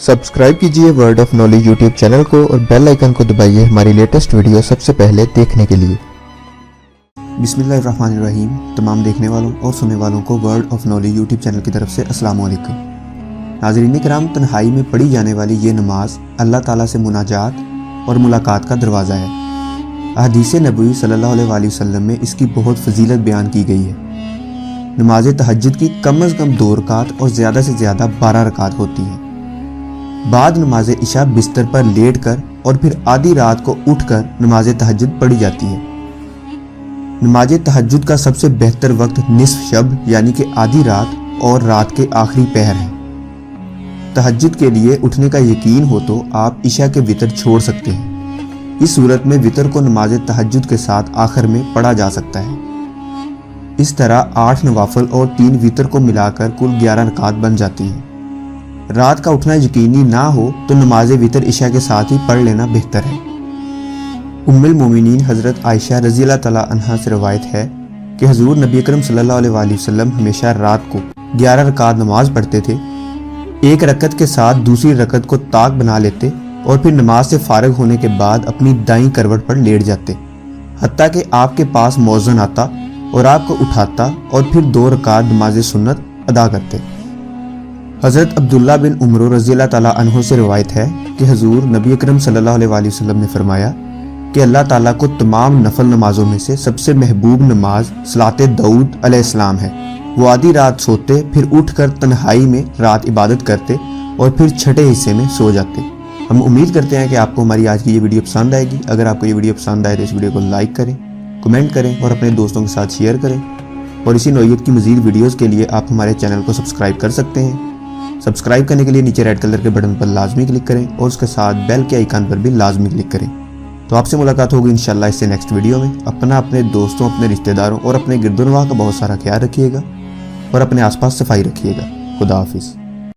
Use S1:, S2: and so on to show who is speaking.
S1: Subscribe कीजिए word of knowledge YouTube channel को और बेल आइकन को दबाइए हमारी लेटेस्ट वीडियो सबसे पहले देखने के लिए। बिस्मिल्लाहिर्रहमानिर्रहीम। तमाम देखने वालों और सुनने वालों को word of knowledge YouTube channel की तरफ से अस्सलाम वालेकुम। नाज़रीन किराम, तन्हाई में पढ़ी जाने वाली ये नमाज अल्लाह ताला से मुनाजात और मुलाकात का दरवाज़ा है। हदीस नबवी सल्लल्लाहु अलैहि वसल्लम में इसकी बहुत फजीलत बयान की गई है। नमाज तहज्जुद की कम अज़ कम 2 रकात और ज़्यादा से ज़्यादा 12 रकात होती हैं। बाद नमाज इशा बिस्तर पर लेट कर और फिर आधी रात को उठकर नमाज तहज्जुद पढ़ी जाती है। नमाज तहज्जुद का सबसे बेहतर वक्त निस्फ शब यानी कि आधी रात और रात के आखिरी पहर है। तहज्जुद के लिए उठने का यकीन हो तो आप इशा के वितर छोड़ सकते हैं। इस सूरत में वितर को नमाज तहज्जुद के साथ आखिर में पढ़ा जा सकता है। इस तरह 8 नवाफिल और 3 वितर को मिलाकर कुल 11 रकात बन जाती हैं। रात का उठना यकीनी ना हो तो नमाज वितर इशा के साथ ही पढ़ लेना बेहतर है। उम्मुल मोमिनीन हज़रत आयशा रज़ियल्लाहु तआला अन्हा से रवायत है कि हुज़ूर नबी अकरम सल्लल्लाहु अलैहि वसल्लम हमेशा रात को 11 रकात नमाज पढ़ते थे। एक रकत के साथ दूसरी रकत को ताक बना लेते और फिर नमाज से फारिग होने के बाद अपनी दाईं करवट पर लेट जाते, हत्ता कि आपके पास मौज़न आता और आपको उठाता और फिर 2 रकात नमाज सुन्नत अदा करते। हज़रत अब्दुल्ला बिन उमर रज़ियल्लाहु तआला अन्हु से रवायत है कि हुज़ूर नबी अकरम सल्लल्लाहु अलैहि वसल्लम ने फरमाया कि अल्लाह ताला को तमाम नफल नमाजों में से सबसे महबूब नमाज सलात दाऊद अलैहिस्सलाम है। वो आधी रात सोते, फिर उठकर तन्हाई में रात इबादत करते और फिर छठे हिस्से में सो जाते। हम उम्मीद करते हैं कि आपको हमारी आज की ये वीडियो पसंद आएगी। अगर आपको ये वीडियो पसंद आए तो इस वीडियो को लाइक करें, कमेंट करें और अपने दोस्तों के साथ शेयर करें। और इसी नौइयत की मज़ीद वीडियोज़ के लिए आप हमारे चैनल को सब्सक्राइब कर सकते हैं। सब्सक्राइब करने के लिए नीचे रेड कलर के बटन पर लाजमी क्लिक करें और उसके साथ बेल के आइकन पर भी लाजमी क्लिक करें। तो आपसे मुलाकात होगी इंशाल्लाह इससे नेक्स्ट वीडियो में। अपने दोस्तों, अपने रिश्तेदारों और अपने गिरदोनवाह का बहुत सारा ख्याल रखिएगा और अपने आसपास सफाई रखिएगा। खुदा हाफिज़।